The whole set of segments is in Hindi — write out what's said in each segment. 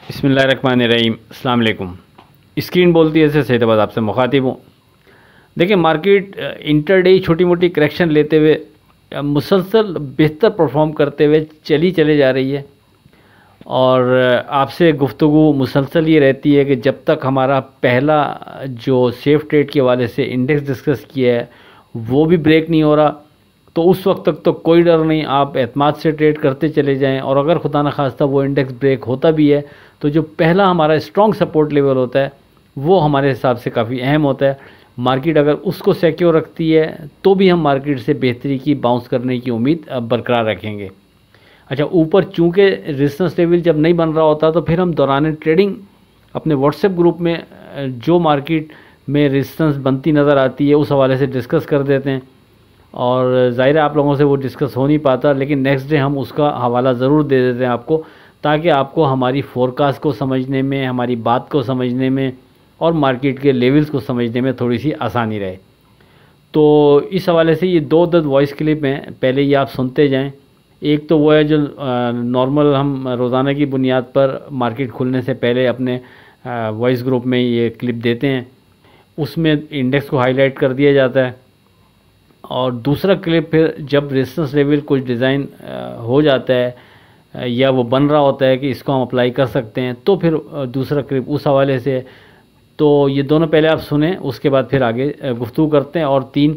बिस्मिल्लाहिर्रहमानिर्रहीम, अस्सलाम वालेकुम। स्क्रीन बोलती है से सैयदाबाद आपसे मुखातिब हूँ। देखिए, मार्केट इंटरडे छोटी मोटी करेक्शन लेते हुए मुसलसल बेहतर परफॉर्म करते हुए चले जा रही है। और आपसे गुफ्तगू मुसलसल ये रहती है कि जब तक हमारा पहला जो सेफ ट्रेड के हवाले से इंडेक्स डिस्कस किया है वो भी ब्रेक नहीं हो रहा, तो उस वक्त तक तो कोई डर नहीं, आप एतमाद से ट्रेड करते चले जाएं। और अगर खुदा न खास्ता वो इंडेक्स ब्रेक होता भी है तो जो पहला हमारा स्ट्रॉन्ग सपोर्ट लेवल होता है वो हमारे हिसाब से काफ़ी अहम होता है। मार्केट अगर उसको सिक्योर रखती है तो भी हम मार्केट से बेहतरी की बाउंस करने की उम्मीद बरकरार रखेंगे। अच्छा, ऊपर चूँकि रेजिस्टेंस लेवल जब नहीं बन रहा होता तो फिर हम दौरान ट्रेडिंग अपने व्हाट्सएप ग्रुप में जो मार्केट में रेजिस्टेंस बनती नज़र आती है उस हवाले से डिस्कस कर देते हैं। और ज़ाहिर है आप लोगों से वो डिस्कस हो नहीं पाता, लेकिन नेक्स्ट डे हम उसका हवाला ज़रूर दे देते हैं आपको, ताकि आपको हमारी फोरकास्ट को समझने में, हमारी बात को समझने में और मार्केट के लेवल्स को समझने में थोड़ी सी आसानी रहे। तो इस हवाले से ये दो दद वॉइस क्लिप हैं, पहले ये आप सुनते जाएं। एक तो वो है जो नॉर्मल हम रोज़ाना की बुनियाद पर मार्केट खुलने से पहले अपने वॉइस ग्रुप में ये क्लिप देते हैं, उसमें इंडेक्स को हाईलाइट कर दिया जाता है। और दूसरा क्लिप फिर जब रेजिस्टेंस लेवल कुछ डिज़ाइन हो जाता है या वो बन रहा होता है कि इसको हम अप्लाई कर सकते हैं, तो फिर दूसरा क्लिप उस हवाले से। तो ये दोनों पहले आप सुने, उसके बाद फिर आगे गुफ्तगू करते हैं और 3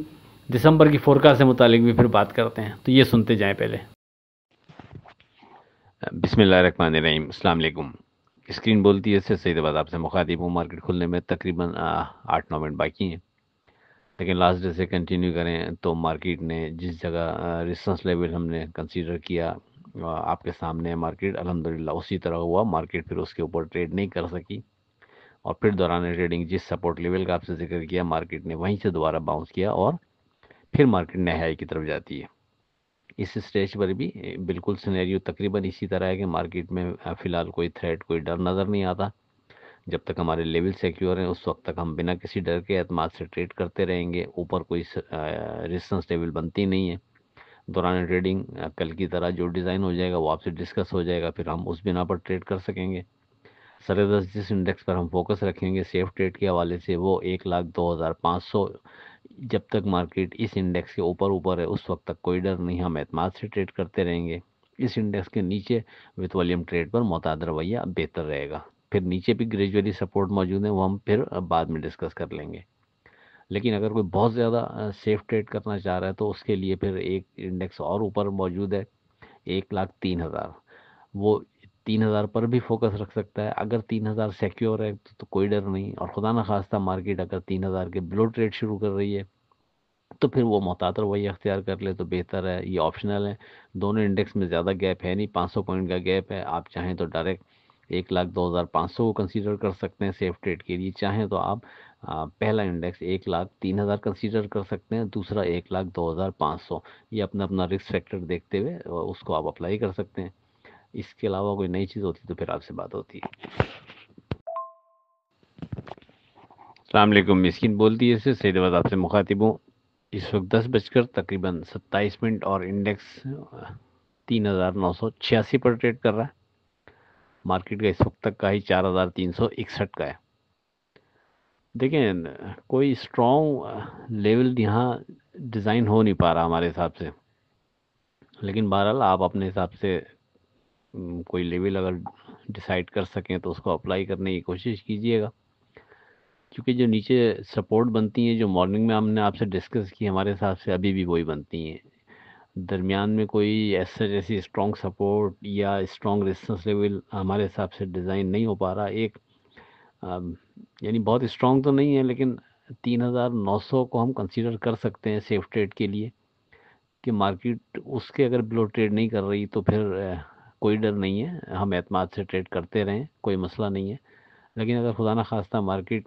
दिसंबर की फोरकास्ट से मुतालिक भी फिर बात करते हैं। तो ये सुनते जाएं पहले। बिस्मिल्लाहिर्रहमानिर्रहीम, अस्सलाम वालेकुम। स्क्रीन बोलती है इससे सईदाबाद आपसे मुखातिब हूँ। मार्केट खुलने में तकरीबन 8-9 मिनट बाकी हैं, लेकिन लास्ट डे से कंटिन्यू करें तो मार्केट ने जिस जगह रेजिस्टेंस लेवल हमने कंसीडर किया, आपके सामने मार्केट अल्हम्दुलिल्लाह उसी तरह हुआ। मार्केट फिर उसके ऊपर ट्रेड नहीं कर सकी और फिर दौरान ट्रेडिंग जिस सपोर्ट लेवल का आपसे जिक्र किया, मार्केट ने वहीं से दोबारा बाउंस किया और फिर मार्केट नए हाई की तरफ जाती है। इस स्टेज पर भी बिल्कुल सिनेरियो तकरीबन इसी तरह है कि मार्केट में फ़िलहाल कोई थ्रेट, कोई डर नज़र नहीं आता। जब तक हमारे लेवल सिक्योर हैं उस वक्त तक हम बिना किसी डर के एतमाद से ट्रेड करते रहेंगे। ऊपर कोई रेजिस्टेंस लेवल बनती नहीं है। दौरान ट्रेडिंग कल की तरह जो डिज़ाइन हो जाएगा वो आपसे डिस्कस हो जाएगा, फिर हम उस बिना पर ट्रेड कर सकेंगे। सरेदस्त जिस इंडेक्स पर हम फोकस रखेंगे सेफ ट्रेड के हवाले से, वो 1,02,500। जब तक मार्केट इस इंडेक्स के ऊपर ऊपर है उस वक्त तक कोई डर नहीं, हम एतमाद से ट्रेड करते रहेंगे। इस इंडेक्स के नीचे विथ वॉल्यूम ट्रेड पर मोहतात रवैया बेहतर रहेगा। फिर नीचे भी ग्रेजुअली सपोर्ट मौजूद है, वो हम फिर बाद में डिस्कस कर लेंगे। लेकिन अगर कोई बहुत ज़्यादा सेफ ट्रेड करना चाह रहा है तो उसके लिए फिर एक इंडेक्स और ऊपर मौजूद है, 1,03,000। वो 3,000 पर भी फोकस रख सकता है। अगर 3,000 सिक्योर है तो कोई डर नहीं, और खुदा ना खास्ता मार्केट अगर 3,000 के बिलो ट्रेड शुरू कर रही है तो फिर वो मोहतात रवैया अख्तियार कर ले तो बेहतर है। ये ऑप्शनल है। दोनों इंडेक्स में ज़्यादा गैप है नहीं, 500 पॉइंट का गैप है। आप चाहें तो डायरेक्ट 1,02,500 को कंसीडर कर सकते हैं सेफ ट्रेड के लिए। चाहें तो आप पहला इंडेक्स 1,03,000 कंसीडर कर सकते हैं, दूसरा 1,02,500। ये अपना अपना रिस्क फैक्टर देखते हुए उसको आप अप्लाई कर सकते हैं। इसके अलावा कोई नई चीज़ होती तो फिर आपसे बात होती है। अस्सलाम वालेकुम। मिस्किन बोलती है इससे सईदाबाद आपसे मुखातिब हूँ। इस वक्त 10 बजकर तकरीबन 27 मिनट और इंडेक्स 3,986 पर ट्रेड कर रहा है। मार्केट का इस वक्त तक का ही 4,361 का है। देखें, कोई स्ट्रॉन्ग लेवल यहाँ डिज़ाइन हो नहीं पा रहा हमारे हिसाब से, लेकिन बहरहाल आप अपने हिसाब से कोई लेवल अगर डिसाइड कर सकें तो उसको अप्लाई करने की कोशिश कीजिएगा। क्योंकि जो नीचे सपोर्ट बनती हैं, जो मॉर्निंग में हमने आपसे डिस्कस की, हमारे हिसाब से अभी भी वही बनती हैं। दरमियान में कोई ऐसा जैसी स्ट्रॉन्ग सपोर्ट या स्ट्रॉन्ग रेजिस्टेंस लेवल हमारे हिसाब से डिज़ाइन नहीं हो पा रहा। एक यानी बहुत स्ट्रॉन्ग तो नहीं है, लेकिन 3,900 को हम कंसीडर कर सकते हैं सेफ ट्रेड के लिए, कि मार्केट उसके अगर बिलो ट्रेड नहीं कर रही तो फिर कोई डर नहीं है, हम एतमाद से ट्रेड करते रहें, कोई मसला नहीं है। लेकिन अगर खुदा ना खास्ता मार्केट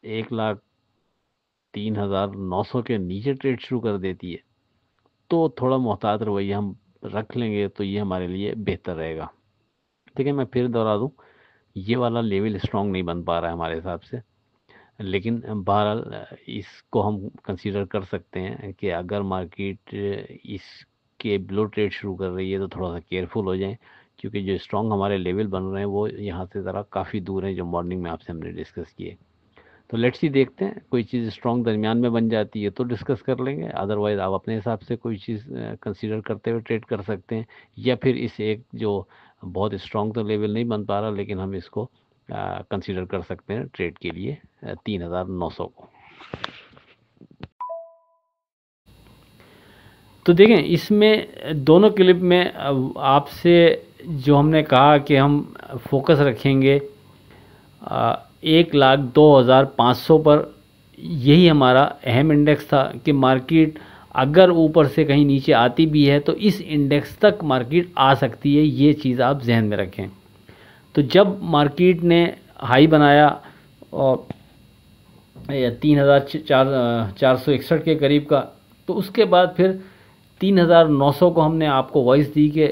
1,03,900 के नीचे ट्रेड शुरू कर देती है तो थोड़ा मोहतात रवैया हम रख लेंगे, तो ये हमारे लिए बेहतर रहेगा। ठीक है, मैं फिर दोहरा दूँ, ये वाला लेवल स्ट्रॉन्ग नहीं बन पा रहा है हमारे हिसाब से। लेकिन बहरहाल इसको हम कंसीडर कर सकते हैं कि अगर मार्केट इसके बिलो ट्रेड शुरू कर रही है तो थोड़ा सा केयरफुल हो जाएं, क्योंकि जो स्ट्रॉन्ग हमारे लेवल बन रहे हैं वो यहाँ से ज़रा काफ़ी दूर हैं, जो मॉर्निंग में आपसे हमने डिस्कस किए। तो लेट्स सी, देखते हैं कोई चीज़ स्ट्रॉन्ग दरमियान में बन जाती है तो डिस्कस कर लेंगे, अदरवाइज़ आप अपने हिसाब से कोई चीज़ कंसीडर करते हुए ट्रेड कर सकते हैं, या फिर इस एक जो बहुत स्ट्रॉन्ग तो लेवल नहीं बन पा रहा लेकिन हम इसको कंसीडर कर सकते हैं ट्रेड के लिए 3900 को। तो देखें, इसमें दोनों क्लिप में आपसे जो हमने कहा कि हम फोकस रखेंगे 1,02,500 पर, यही हमारा अहम इंडेक्स था कि मार्केट अगर ऊपर से कहीं नीचे आती भी है तो इस इंडेक्स तक मार्केट आ सकती है, ये चीज़ आप जहन में रखें। तो जब मार्केट ने हाई बनाया और 3,461 के करीब का, तो उसके बाद फिर 3,900 को हमने आपको वॉइस दी कि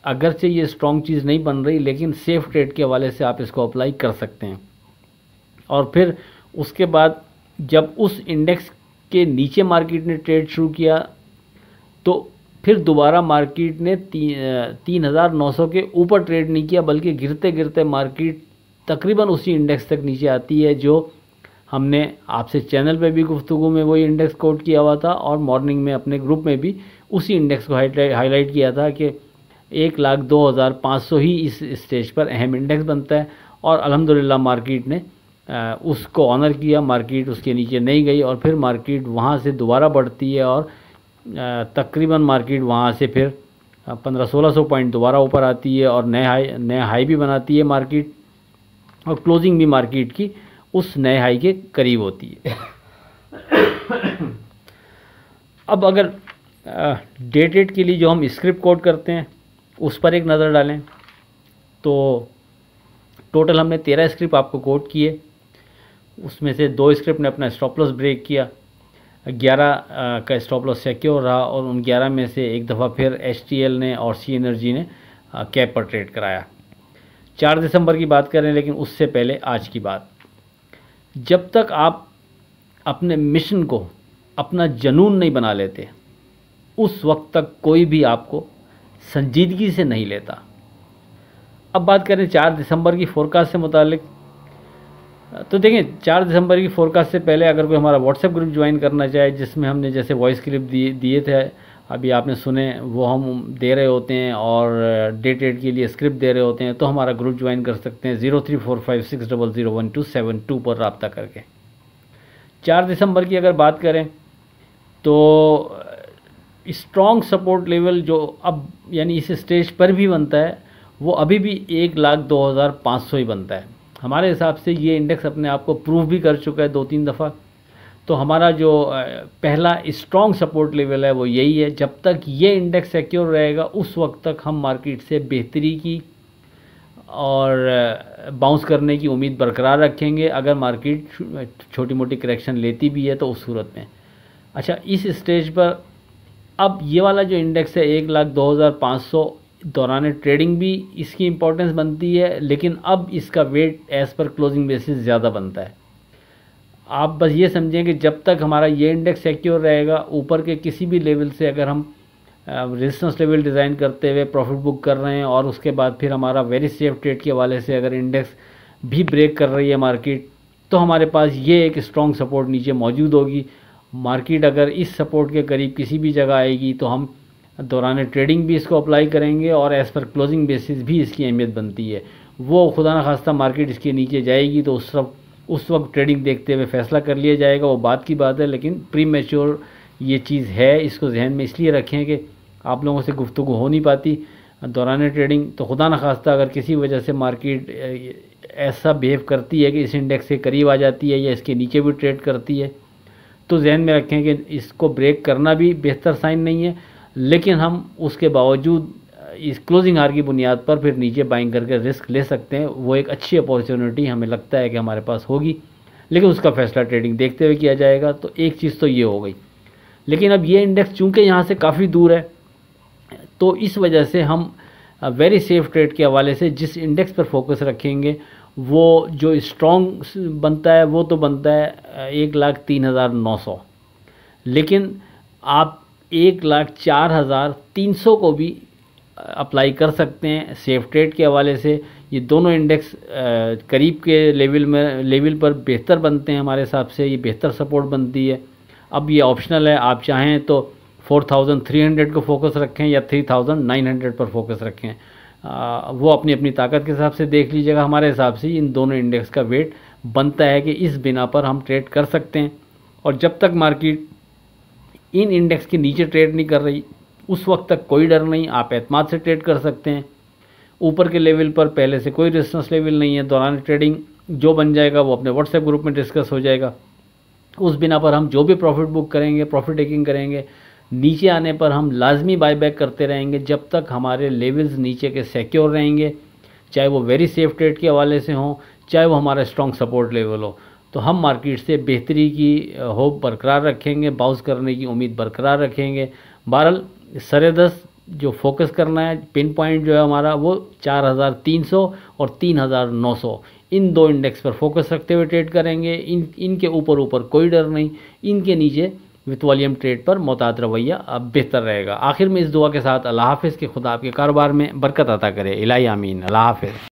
अगरचे ये स्ट्रॉन्ग चीज़ नहीं बन रही लेकिन सेफ ट्रेड के हवाले से आप इसको अप्लाई कर सकते हैं। और फिर उसके बाद जब उस इंडेक्स के नीचे मार्केट ने ट्रेड शुरू किया तो फिर दोबारा मार्केट ने 3,900 के ऊपर ट्रेड नहीं किया, बल्कि गिरते गिरते मार्केट तकरीबन उसी इंडेक्स तक नीचे आती है जो हमने आपसे चैनल पे भी गुफ्तगू में वही इंडेक्स कोट किया हुआ था और मॉर्निंग में अपने ग्रुप में भी उसी इंडेक्स को हाईलाइट किया था कि 1,02,500 ही इस स्टेज पर अहम इंडेक्स बनता है। और अल्हम्दुलिल्लाह मार्केट ने उसको ऑनर किया, मार्केट उसके नीचे नहीं गई और फिर मार्केट वहाँ से दोबारा बढ़ती है और तकरीबन मार्केट वहाँ से फिर 1500-1600 पॉइंट दोबारा ऊपर आती है और नया हाई भी बनाती है मार्केट, और क्लोजिंग भी मार्केट की उस नए हाई के करीब होती है। अब अगर डे ट्रेड के लिए जो हम स्क्रिप्ट कोड करते हैं उस पर एक नज़र डालें तो टोटल हमने 13 स्क्रिप्ट आपको कोड किए, उसमें से 2 स्क्रिप्ट ने अपना स्टॉप लॉस ब्रेक किया, 11 का स्टॉप लॉस सिक्योर रहा और उन 11 में से एक दफ़ा फिर HTL ने और सी एनर्जी ने कैप पर ट्रेड कराया। 4 दिसंबर की बात करें, लेकिन उससे पहले आज की बात, जब तक आप अपने मिशन को अपना जुनून नहीं बना लेते उस वक्त तक कोई भी आपको संजीदगी से नहीं लेता। अब बात करें 4 दिसंबर की फोरकास्ट से मुतालिक, तो देखें 4 दिसंबर की फोरकास्ट से पहले अगर कोई हमारा व्हाट्सएप ग्रुप ज्वाइन करना चाहे, जिसमें हमने जैसे वॉइस क्लिप दिए थे अभी आपने सुने, वो हम दे रहे होते हैं और डे ट्रेड के लिए स्क्रिप्ट दे रहे होते हैं, तो हमारा ग्रुप ज्वाइन कर सकते हैं 0345600172 पर रब्ता करके। 4 दिसंबर की अगर बात करें तो स्ट्रॉन्ग सपोर्ट लेवल जो अब यानी इस स्टेज पर भी बनता है वो अभी भी 1,02,500 ही बनता है। हमारे हिसाब से ये इंडेक्स अपने आप को प्रूव भी कर चुका है 2-3 दफ़ा। तो हमारा जो पहला स्ट्रॉन्ग सपोर्ट लेवल है वो यही है। जब तक ये इंडेक्स सिक्योर रहेगा उस वक्त तक हम मार्केट से बेहतरी की और बाउंस करने की उम्मीद बरकरार रखेंगे, अगर मार्केट छोटी मोटी करेक्शन लेती भी है तो उस सूरत में। अच्छा, इस स्टेज पर अब ये वाला जो इंडेक्स है 1,02,500, दौरान ट्रेडिंग भी इसकी इम्पोर्टेंस बनती है, लेकिन अब इसका वेट एज़ पर क्लोजिंग बेसिस ज़्यादा बनता है। आप बस ये समझें कि जब तक हमारा ये इंडेक्स सिक्योर रहेगा, ऊपर के किसी भी लेवल से अगर हम रेजिस्टेंस लेवल डिज़ाइन करते हुए प्रॉफिट बुक कर रहे हैं और उसके बाद फिर हमारा वेरी सेफ ट्रेड के हवाले से अगर इंडेक्स भी ब्रेक कर रही है मार्केट, तो हमारे पास ये एक स्ट्रॉन्ग सपोर्ट नीचे मौजूद होगी। मार्केट अगर इस सपोर्ट के करीब किसी भी जगह आएगी तो हम दौरान ट्रेडिंग भी इसको अप्लाई करेंगे और एज़ पर क्लोजिंग बेसिस भी इसकी अहमियत बनती है। वो खुदा न खास्ता मार्केट इसके नीचे जाएगी तो उस वक्त ट्रेडिंग देखते हुए फ़ैसला कर लिया जाएगा, वो बात की बात है, लेकिन प्री मैच्योर ये चीज़ है। इसको जहन में इसलिए रखें कि आप लोगों से गुफ्तगू हो नहीं पाती दौरान ट्रेडिंग, तो खुदा न खास्ता अगर किसी वजह से मार्केट ऐसा बिहेव करती है कि इस इंडेक्स के करीब आ जाती है या इसके नीचे भी ट्रेड करती है, तो जहन में रखें कि इसको ब्रेक करना भी बेहतर साइन नहीं है, लेकिन हम उसके बावजूद इस क्लोजिंग हार की बुनियाद पर फिर नीचे बाइंग करके रिस्क ले सकते हैं। वो एक अच्छी अपॉर्चुनिटी हमें लगता है कि हमारे पास होगी, लेकिन उसका फैसला ट्रेडिंग देखते हुए किया जाएगा। तो एक चीज़ तो ये हो गई, लेकिन अब ये इंडेक्स चूँकि यहाँ से काफ़ी दूर है, तो इस वजह से हम वेरी सेफ ट्रेड के हवाले से जिस इंडेक्स पर फोकस रखेंगे वो जो स्ट्रॉन्ग बनता है वो तो बनता है 1,03,900, लेकिन आप 1,04,300 को भी अप्लाई कर सकते हैं। सेफ ट्रेड के हवाले से ये दोनों इंडेक्स करीब के लेवल पर बेहतर बनते हैं हमारे हिसाब से, ये बेहतर सपोर्ट बनती है। अब ये ऑप्शनल है, आप चाहें तो 4300 को फोकस रखें या 3900 पर फोकस रखें, वो अपनी अपनी ताकत के हिसाब से देख लीजिएगा। हमारे हिसाब से इन दोनों इंडेक्स का वेट बनता है कि इस बिना पर हम ट्रेड कर सकते हैं। और जब तक मार्केट इन इंडेक्स के नीचे ट्रेड नहीं कर रही उस वक्त तक कोई डर नहीं, आप एतमाद से ट्रेड कर सकते हैं। ऊपर के लेवल पर पहले से कोई रेजिस्टेंस लेवल नहीं है, दौरान ट्रेडिंग जो बन जाएगा वो अपने व्हाट्सएप ग्रुप में डिस्कस हो जाएगा। उस बिना पर हम जो भी प्रॉफिट बुक करेंगे, प्रॉफिट टेकिंग करेंगे, नीचे आने पर हम लाजमी बायबैक करते रहेंगे जब तक हमारे लेवल्स नीचे के सिक्योर रहेंगे, चाहे वो वेरी सेफ ट्रेड के हवाले से हों, चाहे वो हमारा स्ट्रॉन्ग सपोर्ट लेवल हो। तो हम मार्केट से बेहतरी की होप बरकरार रखेंगे, बाउंस करने की उम्मीद बरकरार रखेंगे। बहरहाल सरेदस जो फोकस करना है, पिन पॉइंट जो है हमारा वो 4300 और 3900 इन दो इंडेक्स पर फोकस रखते हुए ट्रेड करेंगे। इनके ऊपर कोई डर नहीं, इनके नीचे विथ वॉल्यूम ट्रेड पर मोहतात रवैया अब बेहतर रहेगा। आखिर में इस दुआ के साथ अल्लाह हाफिज़, कि खुदा आपके कारोबार में बरकत अता करे। इलाही आमीन। अल्लाह हाफिज़।